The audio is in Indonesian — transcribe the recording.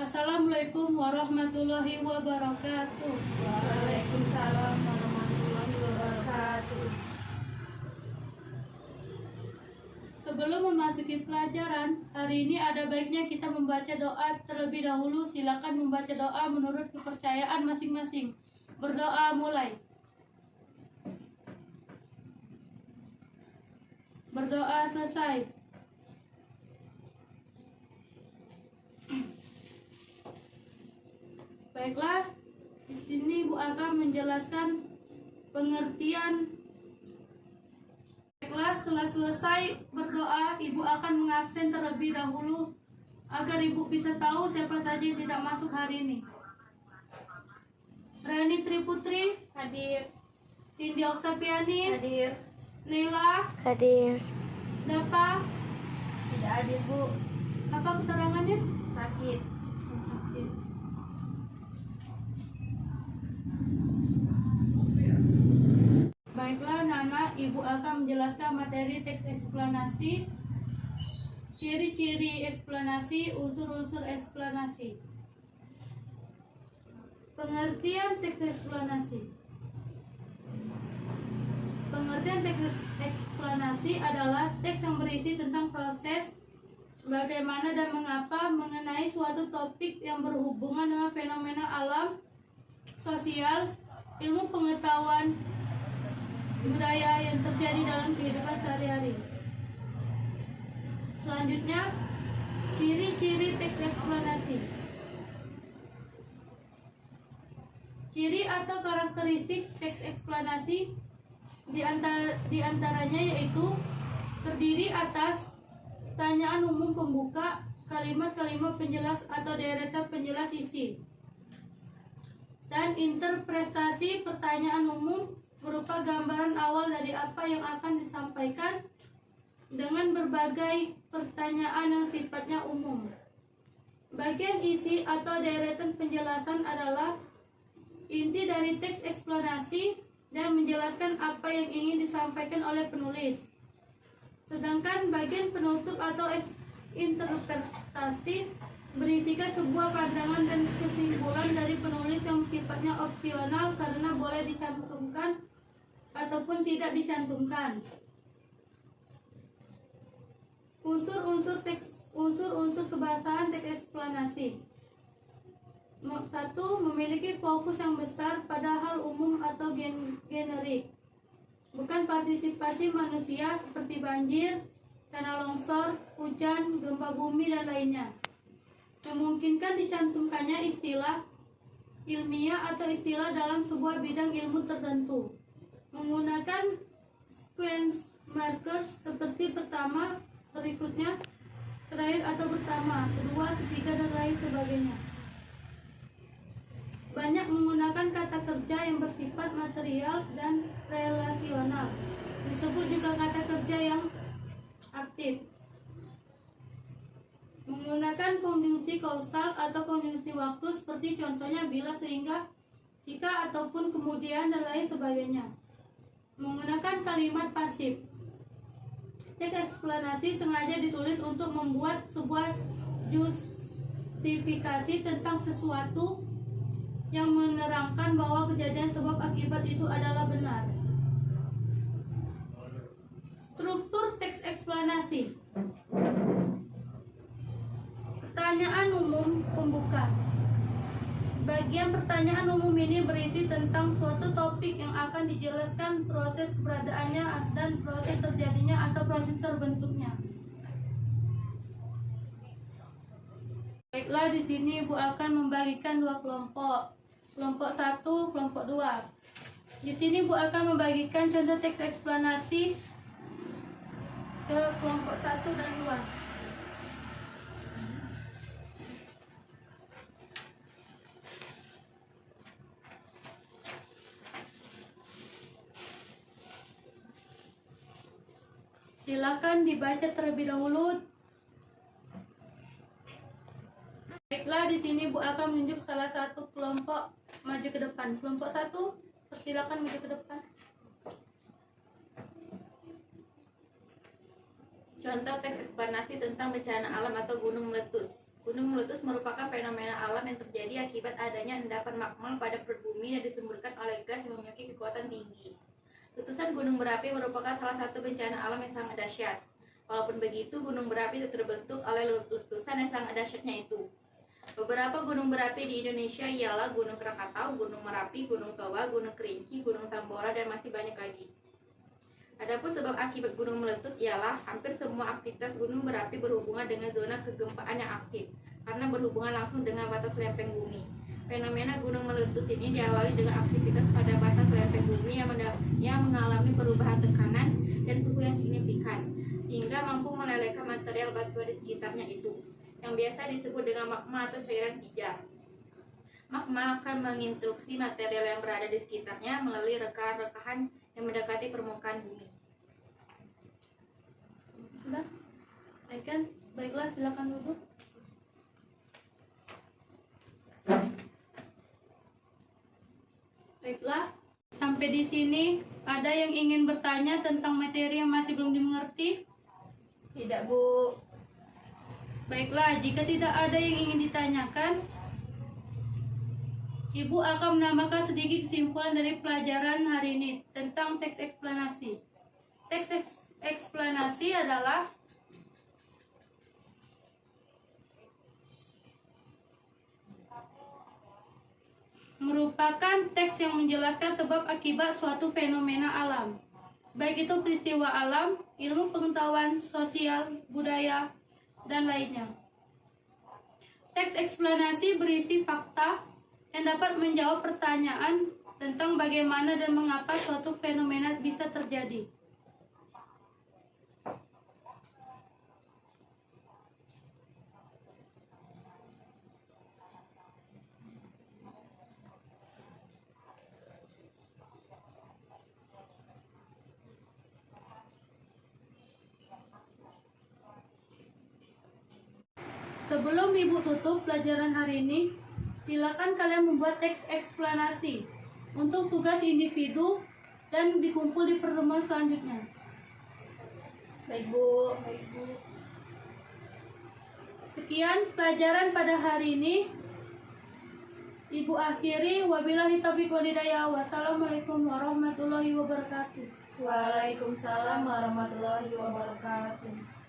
Assalamualaikum warahmatullahi wabarakatuh. Waalaikumsalam warahmatullahi wabarakatuh. Sebelum memasuki pelajaran, hari ini ada baiknya kita membaca doa terlebih dahulu. Silakan membaca doa menurut kepercayaan masing-masing. Berdoa mulai. Berdoa selesai. Baiklah, di sini Bu akan menjelaskan pengertian. Baiklah, setelah selesai berdoa, Ibu akan mengabsen terlebih dahulu agar Ibu bisa tahu siapa saja yang tidak masuk hari ini. Rani Triputri Hadir. Cindy Oktaviani Hadir. Nila Hadir. Dapa. Tidak hadir, Bu. Apa keterangannya? Sakit. Sakit. Baiklah Nana, Ibu akan menjelaskan materi teks eksplanasi, ciri-ciri eksplanasi, unsur-unsur eksplanasi. Pengertian teks eksplanasi. Pengertian teks eksplanasi adalah teks yang berisi tentang proses, bagaimana dan mengapa mengenai suatu topik yang berhubungan dengan fenomena alam, sosial, ilmu pengetahuan, budaya yang terjadi dalam kehidupan sehari-hari. Selanjutnya, ciri-ciri teks eksplanasi. Ciri atau karakteristik teks eksplanasi di antaranya yaitu terdiri atas pertanyaan umum pembuka, kalimat-kalimat penjelas atau deretan penjelas isi, dan interpretasi pertanyaan umum berupa gambaran awal dari apa yang akan disampaikan dengan berbagai pertanyaan yang sifatnya umum. Bagian isi atau deretan penjelasan adalah inti dari teks eksplanasi dan menjelaskan apa yang ingin disampaikan oleh penulis. Sedangkan bagian penutup atau interpretasi berisikan sebuah pandangan dan kesimpulan dari penulis yang sifatnya opsional karena boleh dicantumkan ataupun tidak dicantumkan. Unsur-unsur kebahasaan teks eksplanasi. 1. Memiliki fokus yang besar pada hal umum atau generik, bukan partisipasi manusia seperti banjir, tanah longsor, hujan, gempa bumi, dan lainnya. Memungkinkan dicantumkannya istilah ilmiah atau istilah dalam sebuah bidang ilmu tertentu. Menggunakan sequence markers seperti pertama, berikutnya, terakhir atau pertama, kedua, ketiga, dan lain sebagainya. Banyak menggunakan kata kerja yang bersifat material dan relasional. Disebut juga kata kerja yang aktif. Menggunakan konjungsi kausal atau konjungsi waktu seperti contohnya bila, sehingga, jika, ataupun, kemudian, dan lain sebagainya. Menggunakan kalimat pasif. Teks eksplanasi sengaja ditulis untuk membuat sebuah justifikasi tentang sesuatu yang menerangkan bahwa kejadian sebab akibat itu adalah benar. Struktur teks eksplanasi. Pertanyaan umum pembuka. Bagian pertanyaan umum ini berisi tentang suatu topik yang akan dijelaskan proses keberadaannya dan proses terjadinya atau proses terbentuknya. Baiklah, di sini Ibu akan membagikan dua kelompok. Kelompok 1, kelompok 2. Di sini Bu akan membagikan contoh teks eksplanasi ke kelompok 1 dan 2. Silakan dibaca terlebih dahulu. Baiklah, di sini Bu akan menunjuk salah satu kelompok maju ke depan. Kelompok 1, persilakan maju ke depan. Contoh teks eksplanasi tentang bencana alam atau gunung meletus. Gunung meletus merupakan fenomena alam yang terjadi akibat adanya endapan magma pada perut bumi yang disemburkan oleh gas yang memiliki kekuatan tinggi. Letusan gunung berapi merupakan salah satu bencana alam yang sangat dahsyat. Walaupun begitu, gunung berapi terbentuk oleh letusan yang sangat dahsyatnya itu. Beberapa gunung berapi di Indonesia ialah Gunung Krakatau, Gunung Merapi, Gunung Toba, Gunung Kerinci, Gunung Tambora, dan masih banyak lagi. Adapun sebab akibat gunung meletus ialah hampir semua aktivitas gunung berapi berhubungan dengan zona kegempaan yang aktif karena berhubungan langsung dengan batas lempeng bumi. Fenomena gunung meletus ini diawali dengan aktivitas pada batas lempeng bumi yang mengalami perubahan tekanan dan suhu yang signifikan sehingga mampu melelehkan material batuan di sekitarnya itu, yang biasa disebut dengan magma atau cairan pijar. Magma akan menginstruksi material yang berada di sekitarnya melalui rekahan-rekahan yang mendekati permukaan bumi. Sudah? Baiklah, silakan duduk. Baiklah, sampai di sini ada yang ingin bertanya tentang materi yang masih belum dimengerti? Tidak, Bu. Baiklah, jika tidak ada yang ingin ditanyakan, Ibu akan menambahkan sedikit kesimpulan dari pelajaran hari ini tentang teks eksplanasi. Teks eksplanasi adalah merupakan teks yang menjelaskan sebab akibat suatu fenomena alam, baik itu peristiwa alam, ilmu pengetahuan, sosial, budaya, dan lainnya. Teks eksplanasi berisi fakta yang dapat menjawab pertanyaan tentang bagaimana dan mengapa suatu fenomena bisa terjadi. Sebelum Ibu tutup pelajaran hari ini, silakan kalian membuat teks eksplanasi untuk tugas individu dan dikumpul di pertemuan selanjutnya. Baik, Bu. Sekian pelajaran pada hari ini. Ibu akhiri, wabillahi taufiq wal hidayah. Wassalamualaikum warahmatullahi wabarakatuh. Waalaikumsalam warahmatullahi wabarakatuh.